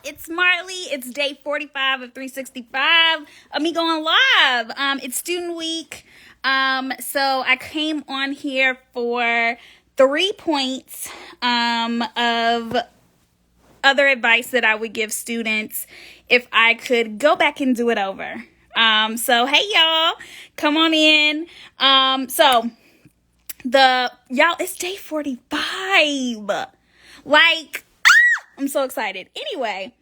It's Marlee. It's day 45 of 365 of me going live. It's student week. So I came on here for 3 points of other advice that I would give students if I could go back and do it over. So hey y'all, come on in. It's day 45. I'm so excited. Anyway,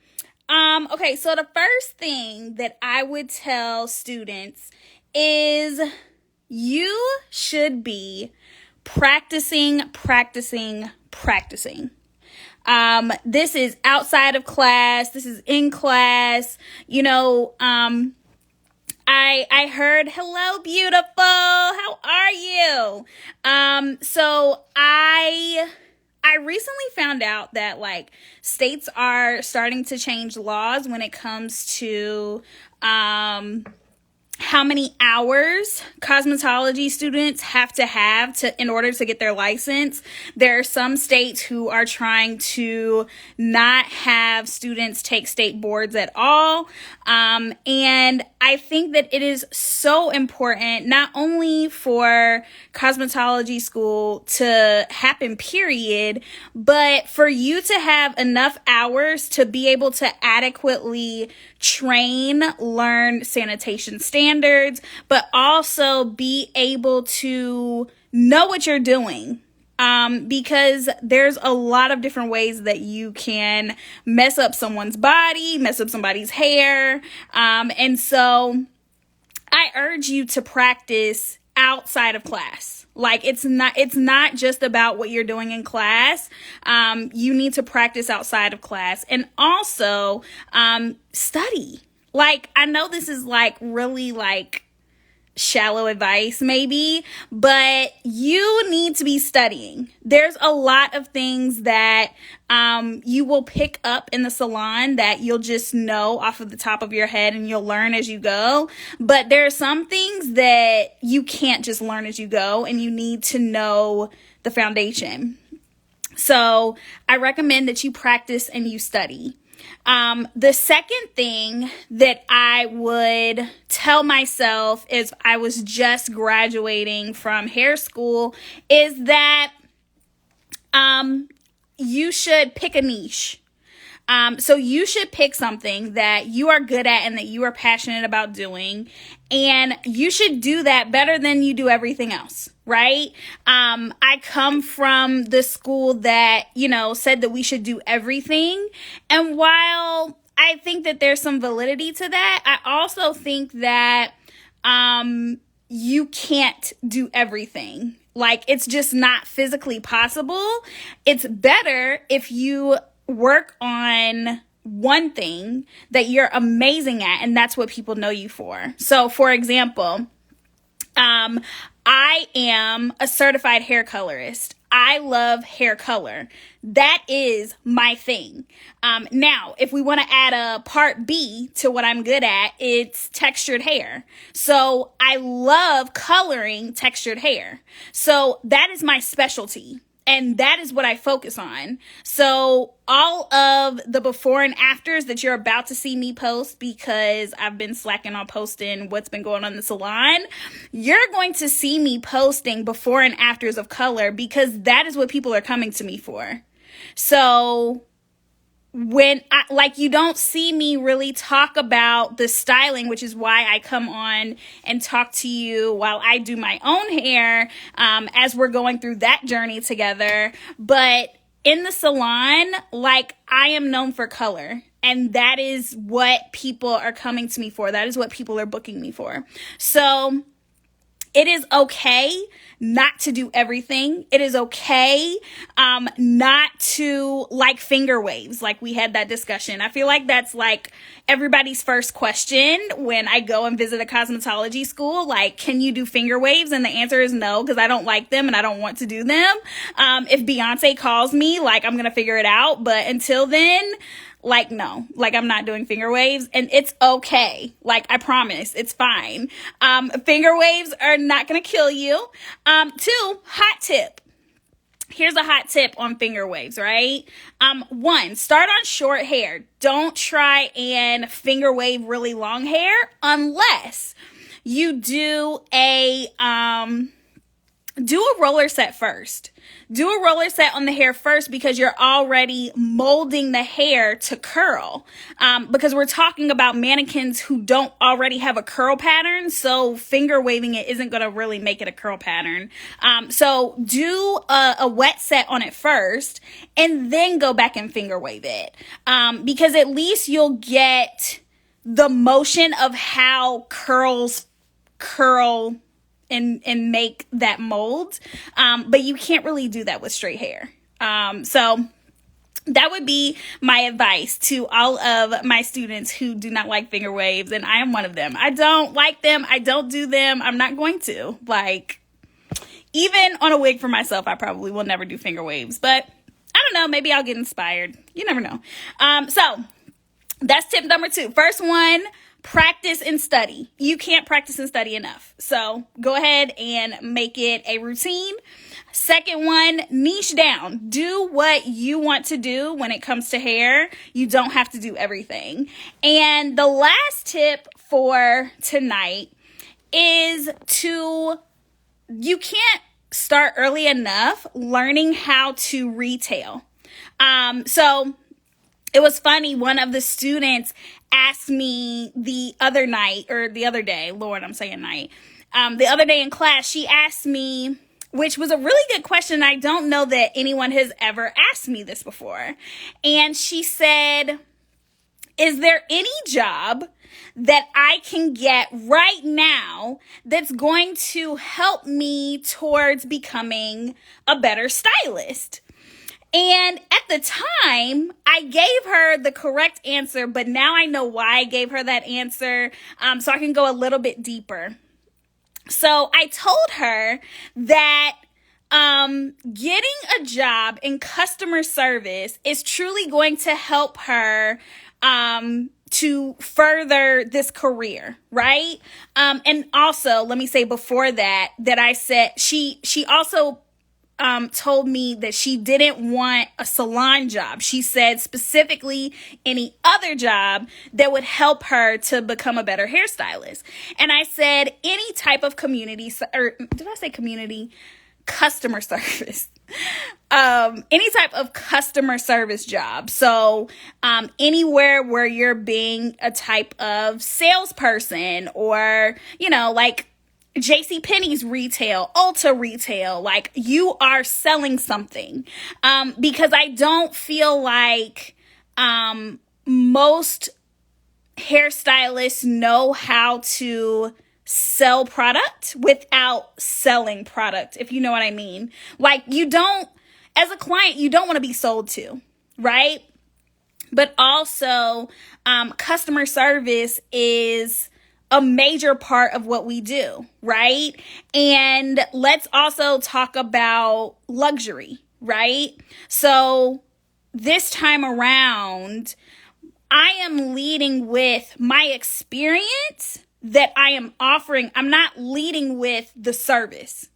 okay, so the first thing that I would tell students is you should be practicing. This is outside of class. This is in class. I heard, hello, beautiful. How are you? So I recently found out that states are starting to change laws when it comes to how many hours cosmetology students have in order to get their license. There are some states who are trying to not have students take state boards at all. And I think that it is so important, not only for cosmetology school to happen, period, but for you to have enough hours to be able to adequately learn sanitation standards, but also be able to know what you're doing. Because there's a lot of different ways that you can mess up someone's body, mess up somebody's hair. And so I urge you to practice outside of class. It's not just about what you're doing in class. You need to practice outside of class and also, study. I know this is really shallow advice maybe, but you need to be studying. There's a lot of things that you will pick up in the salon that you'll just know off of the top of your head and you'll learn as you go. But there are some things that you can't just learn as you go, and you need to know the foundation. So I recommend that you practice and you study. The second thing that I would tell myself if I was just graduating from hair school is that you should pick a niche. So you should pick something that you are good at and that you are passionate about doing, and you should do that better than you do everything else, right? I come from the school that, said that we should do everything. And while I think that there's some validity to that, I also think that you can't do everything. It's just not physically possible. It's better if you work on one thing that you're amazing at, and that's what people know you for. So, for example, I am a certified hair colorist. I love hair color. That is my thing. Now, if we want to add a part B to what I'm good at, it's textured hair. So I love coloring textured hair. So that is my specialty. And that is what I focus on. So all of the before and afters that you're about to see me post, because I've been slacking on posting what's been going on in the salon, you're going to see me posting before and afters of color, because that is what people are coming to me for. So when you don't see me really talk about the styling, which is why I come on and talk to you while I do my own hair, as we're going through that journey together. But in the salon, I am known for color, and that is what people are coming to me for. That is what people are booking me for. So it is okay not to do everything. It is okay not to like finger waves. We had that discussion. I feel like that's everybody's first question when I go and visit a cosmetology school. Can you do finger waves? And the answer is no, because I don't like them and I don't want to do them. If Beyonce calls me, I'm going to figure it out. But until then, no, I'm not doing finger waves, and it's okay. I promise, it's fine. Finger waves are not going to kill you. 2, hot tip. Here's a hot tip on finger waves, right? One, start on short hair. Don't try and finger wave really long hair unless you do a roller set first. Do a roller set on the hair first because you're already molding the hair to curl. Because we're talking about mannequins who don't already have a curl pattern, so finger waving it isn't going to really make it a curl pattern. So do a wet set on it first and then go back and finger wave it. Because at least you'll get the motion of how curls curl and make that mold. But you can't really do that with straight hair. So that would be my advice to all of my students who do not like finger waves. And I am one of them. I don't like them. I don't do them. I'm not going to. Like, even on a wig for myself, I probably will never do finger waves. But I don't know. Maybe I'll get inspired. You never know. So that's tip number 2. First one, practice and study. You can't practice and study enough. So go ahead and make it a routine. Second one, niche down. Do what you want to do when it comes to hair. You don't have to do everything. And the last tip for tonight is you can't start early enough learning how to retail. So it was funny. One of the students asked me the other day, Lord, I'm saying night. The other day in class, she asked me, which was a really good question. I don't know that anyone has ever asked me this before. And she said, is there any job that I can get right now that's going to help me towards becoming a better stylist? And at the time, I gave her the correct answer, but now I know why I gave her that answer, so I can go a little bit deeper. So I told her that getting a job in customer service is truly going to help her to further this career, right? And also, let me say before that I said she also told me that she didn't want a salon job. She said specifically any other job that would help her to become a better hairstylist. And I said any type of customer service. Any type of customer service job. So anywhere where you're being a type of salesperson or, like JCPenney's retail, Ulta retail, like you are selling something. Because I don't feel like most hairstylists know how to sell product without selling product, if you know what I mean. Like as a client, you don't want to be sold to, right? But also, customer service is a major part of what we do, right? And let's also talk about luxury, right? So this time around, I am leading with my experience that I am offering. I'm not leading with the service,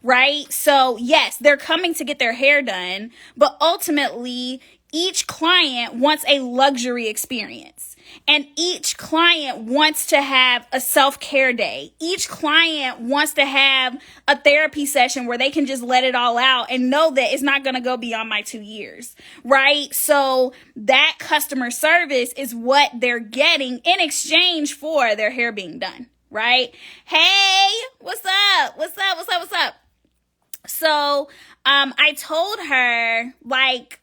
right? So yes, they're coming to get their hair done, but ultimately each client wants a luxury experience. And each client wants to have a self-care day. Each client wants to have a therapy session where they can just let it all out and know that it's not going to go beyond my 2 years, right? So that customer service is what they're getting in exchange for their hair being done, right? Hey, what's up? What's up? What's up? What's up? So I told her, like,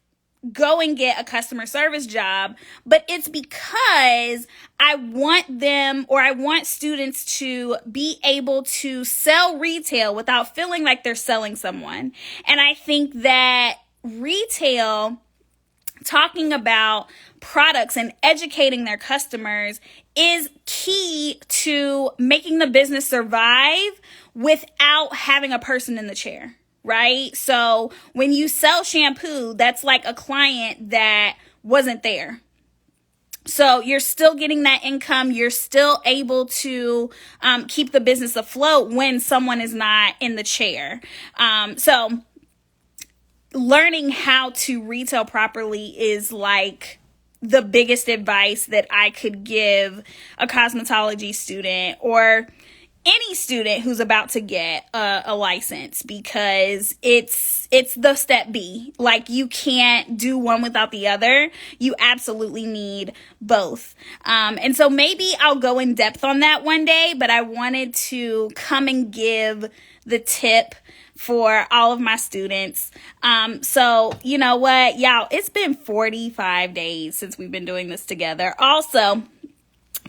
go and get a customer service job, but it's because I want students to be able to sell retail without feeling like they're selling someone. And I think that retail, talking about products and educating their customers, is key to making the business survive without having a person in the chair. Right? So when you sell shampoo, that's like a client that wasn't there. So you're still getting that income. You're still able to keep the business afloat when someone is not in the chair. So learning how to retail properly is like the biggest advice that I could give a cosmetology student or any student who's about to get a license, because it's the step B. Like, you can't do one without the other. You absolutely need both. And so maybe I'll go in depth on that one day, but I wanted to come and give the tip for all of my students. So you know what, y'all, it's been 45 days since we've been doing this together. Also,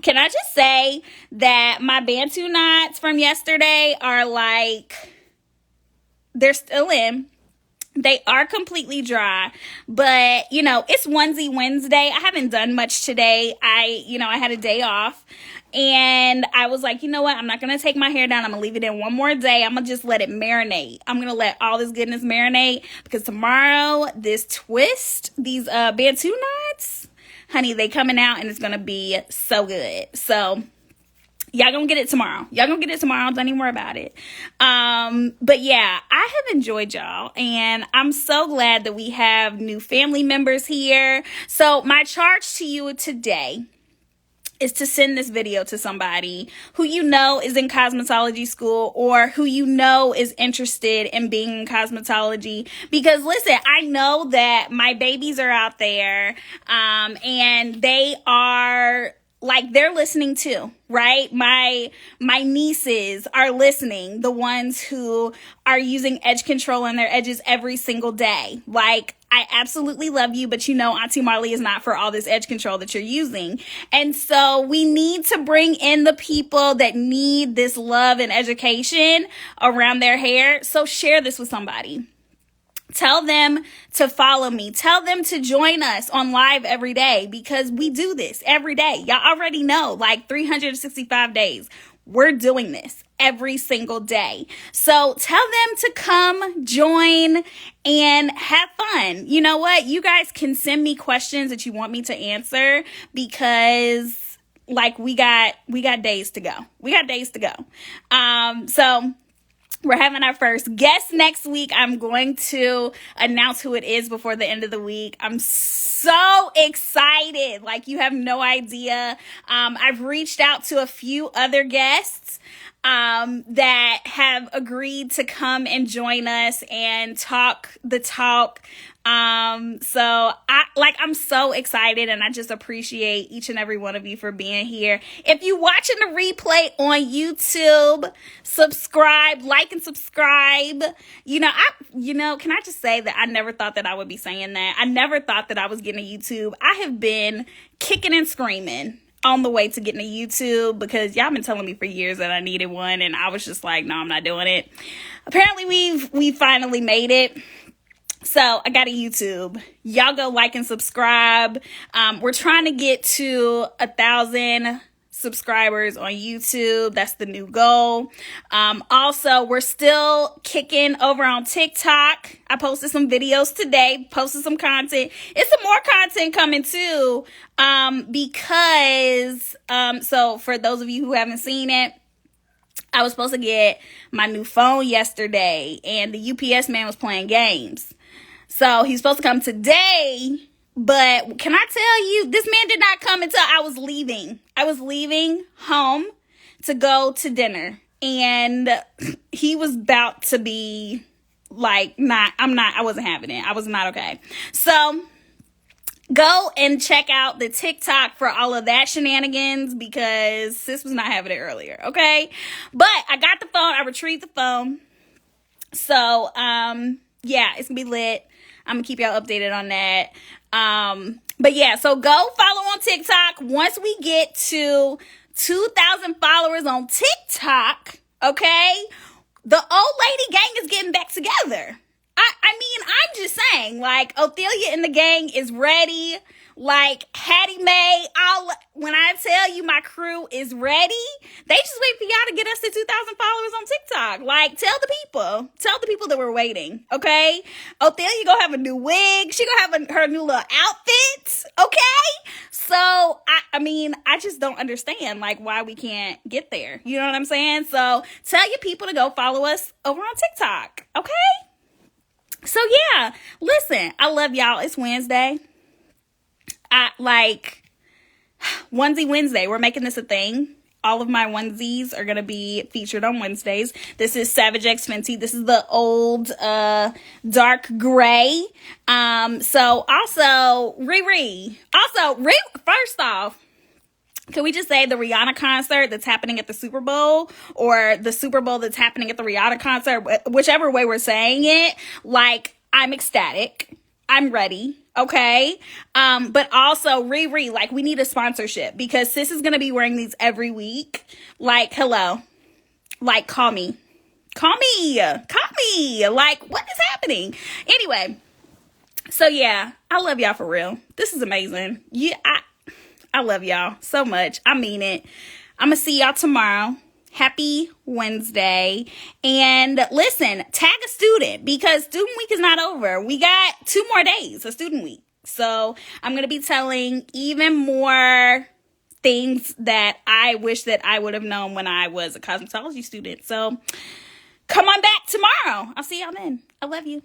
can I just say that my Bantu knots from yesterday are like, they're still in. They are completely dry, but you know, it's onesie Wednesday. I haven't done much today. I had a day off, and I was like, you know what? I'm not going to take my hair down. I'm going to leave it in one more day. I'm going to just let it marinate. I'm going to let all this goodness marinate, because tomorrow, these Bantu knots, honey, they coming out and it's going to be so good. So y'all gonna get it tomorrow. Don't even worry about it. But yeah, I have enjoyed y'all, and I'm so glad that we have new family members here. So my charge to you today is to send this video to somebody who you know is in cosmetology school, or who you know is interested in being in cosmetology. Because listen, I know that my babies are out there, and they are, like, they're listening too, right? My nieces are listening, the ones who are using edge control on their edges every single day. Like, I absolutely love you, but you know Auntie Marlee is not for all this edge control that you're using. And so we need to bring in the people that need this love and education around their hair. So share this with somebody. Tell them to follow me. Tell them to join us on live every day, because we do this every day. Y'all already know, like 365 days, we're doing this every single day. So tell them to come join and have fun. You know what? You guys can send me questions that you want me to answer, because like we got days to go. So we're having our first guest next week. I'm going to announce who it is before the end of the week. I'm so excited. Like, you have no idea. I've reached out to a few other guests that have agreed to come and join us and talk the talk. So I'm so excited, and I just appreciate each and every one of you for being here. If you watching the replay on YouTube, subscribe, like and subscribe. Can I just say that I never thought that I would be saying that. I never thought that I was getting a YouTube. I have been kicking and screaming on the way to getting a YouTube, because y'all been telling me for years that I needed one, and I was just like, no, I'm not doing it. Apparently we finally made it. So I got a YouTube. Y'all go like and subscribe. We're trying to get to 1,000 subscribers on YouTube. That's the new goal. Also, we're still kicking over on TikTok. I posted some videos today, posted some content. It's some more content coming too. So for those of you who haven't seen it, I was supposed to get my new phone yesterday, and the UPS man was playing games. So he's supposed to come today, but can I tell you, this man did not come until I was leaving. I was leaving home to go to dinner, and he was about to be like, I wasn't having it. I was not okay. So go and check out the TikTok for all of that shenanigans, because sis was not having it earlier, okay? But I got the phone. I retrieved the phone. So, yeah, it's gonna be lit. I'm gonna keep y'all updated on that. But yeah, so go follow on TikTok. Once we get to 2,000 followers on TikTok, okay, the old lady gang is getting back together. I mean, I'm just saying, like, Ophelia and the gang is ready. Like, Hattie Mae, when I tell you my crew is ready, they just wait for y'all to get us to 2,000 followers on TikTok. Like, tell the people that we're waiting, okay? Ophelia gonna have a new wig. She gonna have her new little outfits, okay? So, I mean, I just don't understand, like, why we can't get there. You know what I'm saying? So, tell your people to go follow us over on TikTok, okay? So yeah, listen, I love y'all. It's Wednesday. I like Onesie Wednesday. We're making this a thing. All of my onesies are going to be featured on Wednesdays. This is Savage X Fenty. This is the old dark gray. So also, Riri. First off, can we just say the Rihanna concert that's happening at the Super Bowl, or the Super Bowl that's happening at the Rihanna concert, whichever way we're saying it, like, I'm ecstatic. I'm ready. Okay. But also, Riri, like, we need a sponsorship, because sis is going to be wearing these every week. Like, hello. Like, call me. Call me. Like, what is happening? Anyway. So yeah, I love y'all for real. This is amazing. Yeah, I love y'all so much. I mean it. I'm going to see y'all tomorrow. Happy Wednesday. And listen, tag a student, because student week is not over. We got 2 more days of student week. So I'm going to be telling even more things that I wish that I would have known when I was a cosmetology student. So come on back tomorrow. I'll see y'all then. I love you.